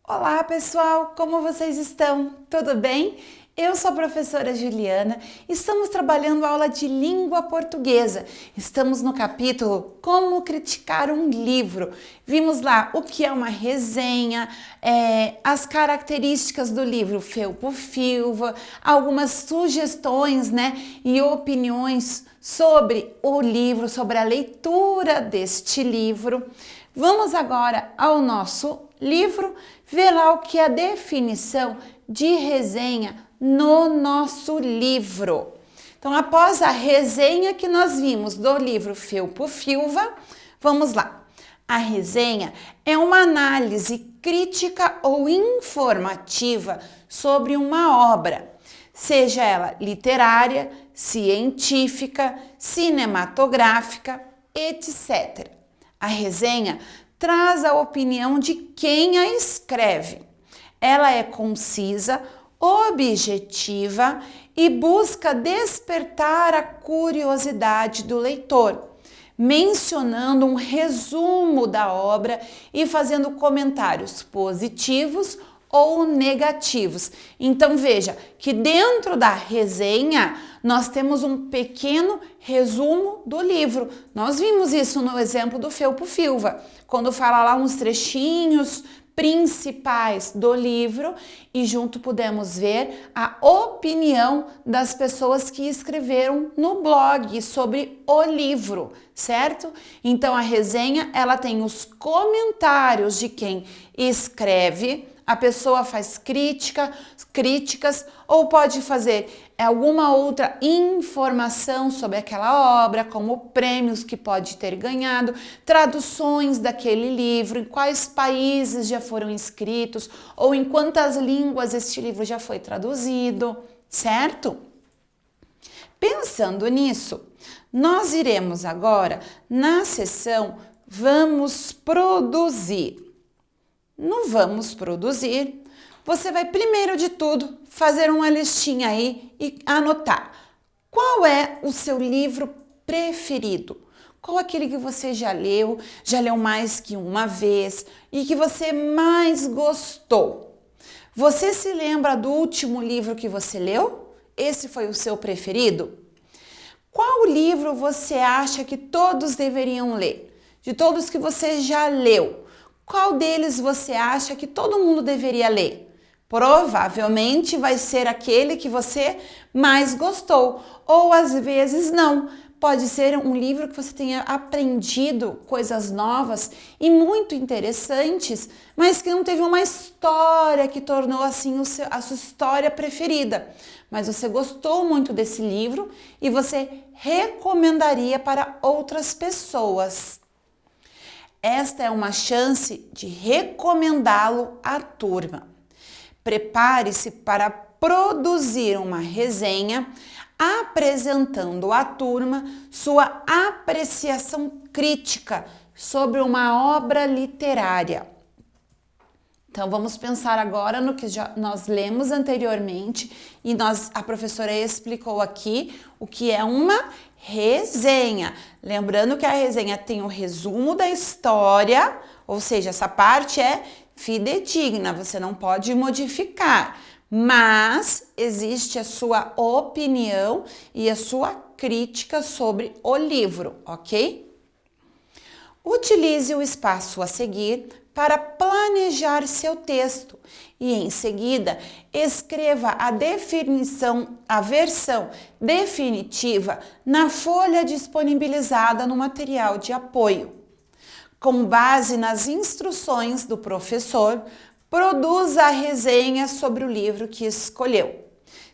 Olá pessoal, como vocês estão? Tudo bem? Eu sou a professora Juliana e estamos trabalhando a aula de língua portuguesa. Estamos no capítulo Como criticar um livro. Vimos lá o que é uma resenha, as características do livro felpo-filva, algumas sugestões, e opiniões sobre o livro, sobre a leitura deste livro. Vamos agora ao nosso livro, ver lá o que é a definição de resenha no nosso livro. Então, após a resenha que nós vimos do livro Felpo-Filva, vamos lá. A resenha é uma análise crítica ou informativa sobre uma obra, seja ela literária, científica, cinematográfica, etc. A resenha traz a opinião de quem a escreve. Ela é concisa, objetiva e busca despertar a curiosidade do leitor, mencionando um resumo da obra e fazendo comentários positivos ou negativos. Então veja que dentro da resenha nós temos um pequeno resumo do livro. Nós vimos isso no exemplo do Felpo-Filva, quando fala lá uns trechinhos principais do livro e junto pudemos ver a opinião das pessoas que escreveram no blog sobre o livro, certo? Então a resenha, ela tem os comentários de quem escreve, a pessoa faz críticas ou pode fazer alguma outra informação sobre aquela obra, como prêmios que pode ter ganhado, traduções daquele livro, em quais países já foram escritos ou em quantas línguas este livro já foi traduzido, certo? Pensando nisso, nós iremos agora na seção Vamos Produzir. No Vamos Produzir, você vai primeiro de tudo fazer uma listinha aí e anotar qual é o seu livro preferido. Qual aquele que você já leu mais que uma vez e que você mais gostou. Você se lembra do último livro que você leu? Esse foi o seu preferido? Qual livro você acha que todos deveriam ler? De todos que você já leu, qual deles você acha que todo mundo deveria ler? Provavelmente vai ser aquele que você mais gostou, ou às vezes não. Pode ser um livro que você tenha aprendido coisas novas e muito interessantes, mas que não teve uma história que tornou assim a sua história preferida. Mas você gostou muito desse livro e você recomendaria para outras pessoas. Esta é uma chance de recomendá-lo à turma. Prepare-se para produzir uma resenha apresentando à turma sua apreciação crítica sobre uma obra literária. Então vamos pensar agora no que nós lemos anteriormente e a professora explicou aqui o que é uma resenha. Lembrando que a resenha tem o resumo da história, ou seja, essa parte é fidedigna, você não pode modificar, mas existe a sua opinião e a sua crítica sobre o livro, ok? Utilize o espaço a seguir para planejar seu texto e, em seguida, escreva a versão definitiva na folha disponibilizada no material de apoio. Com base nas instruções do professor, produza a resenha sobre o livro que escolheu.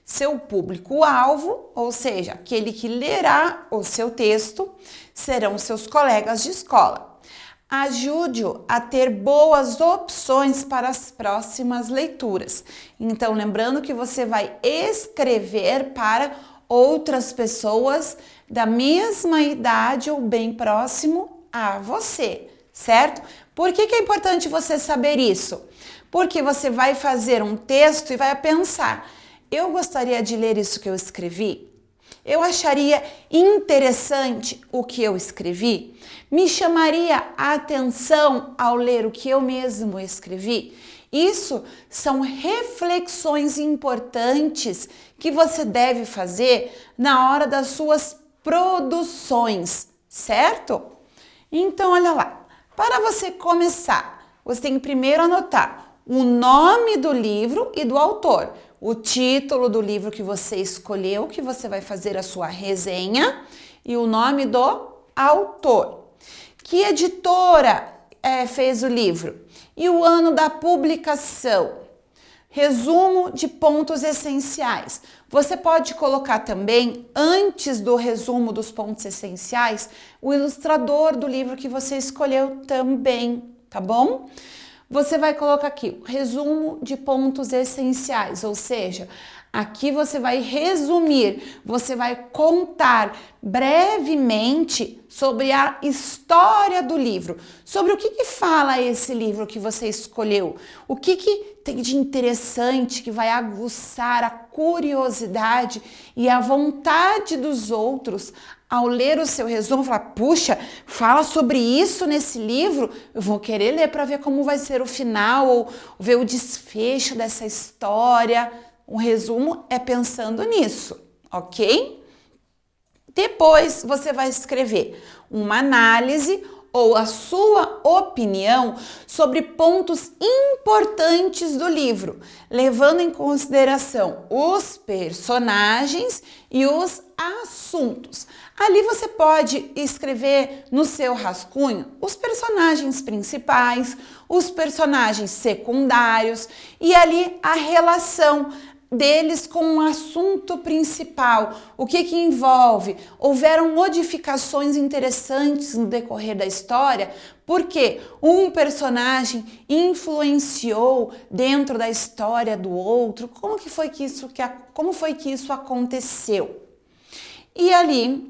Seu público-alvo, ou seja, aquele que lerá o seu texto, serão seus colegas de escola. Ajude-o a ter boas opções para as próximas leituras. Então, lembrando que você vai escrever para outras pessoas da mesma idade ou bem próximo a você, certo? Por que é importante você saber isso? Porque você vai fazer um texto e vai pensar, eu gostaria de ler isso que eu escrevi? Eu acharia interessante o que eu escrevi? Me chamaria a atenção ao ler o que eu mesmo escrevi? Isso são reflexões importantes que você deve fazer na hora das suas produções, certo? Então, olha lá, para você começar, você tem que primeiro anotar o nome do livro e do autor, o título do livro que você escolheu, que você vai fazer a sua resenha, e o nome do autor. Que editora fez o livro? E o ano da publicação. Resumo de pontos essenciais. Você pode colocar também, antes do resumo dos pontos essenciais, o ilustrador do livro que você escolheu também, tá bom? Você vai colocar aqui, resumo de pontos essenciais, ou seja, aqui você vai resumir, você vai contar brevemente sobre a história do livro, sobre o que fala esse livro que você escolheu, o que tem de interessante que vai aguçar a curiosidade e a vontade dos outros ao ler o seu resumo, falar, puxa, fala sobre isso nesse livro, eu vou querer ler para ver como vai ser o final ou ver o desfecho dessa história. O resumo é pensando nisso, ok? Depois você vai escrever uma análise ou a sua opinião sobre pontos importantes do livro, levando em consideração os personagens e os assuntos. Ali você pode escrever no seu rascunho os personagens principais, os personagens secundários e ali a relação deles com o assunto principal, o que envolve. Houveram modificações interessantes no decorrer da história, porque um personagem influenciou dentro da história do outro. Como foi que isso aconteceu? E ali,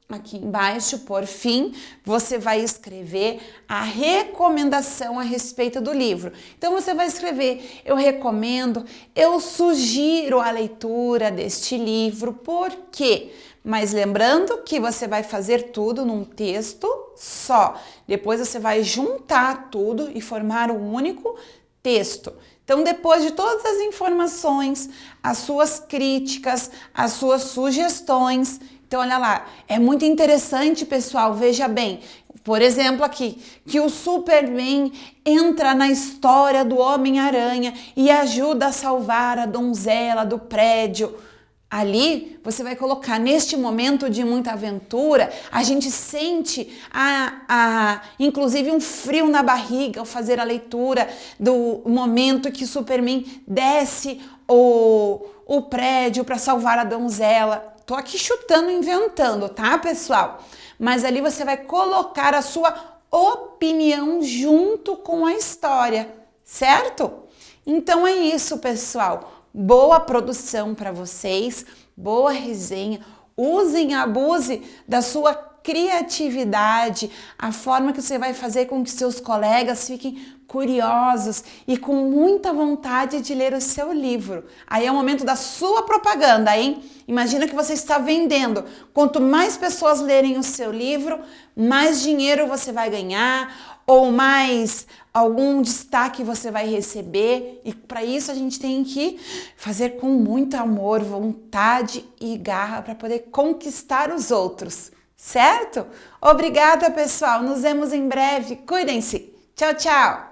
aqui embaixo, por fim, você vai escrever a recomendação a respeito do livro. Então você vai escrever, eu recomendo, eu sugiro a leitura deste livro, por quê? Mas lembrando que você vai fazer tudo num texto só. Depois você vai juntar tudo e formar um único texto. Então, depois de todas as informações, as suas críticas, as suas sugestões, então, olha lá, é muito interessante, pessoal, veja bem, por exemplo aqui, que o Superman entra na história do Homem-Aranha e ajuda a salvar a donzela do prédio. Ali, você vai colocar, neste momento de muita aventura, a gente sente inclusive um frio na barriga ao fazer a leitura do momento que o Superman desce o prédio para salvar a donzela. Tô aqui chutando, inventando, tá, pessoal? Mas ali você vai colocar a sua opinião junto com a história, certo? Então é isso, pessoal. Boa produção para vocês, boa resenha. Usem, abuse da sua criatividade, a forma que você vai fazer com que seus colegas fiquem curiosos e com muita vontade de ler o seu livro. Aí é o momento da sua propaganda, hein? Imagina que você está vendendo. Quanto mais pessoas lerem o seu livro, mais dinheiro você vai ganhar ou mais algum destaque você vai receber. E para isso a gente tem que fazer com muito amor, vontade e garra para poder conquistar os outros, certo? Obrigada, pessoal. Nos vemos em breve. Cuidem-se. Tchau, tchau.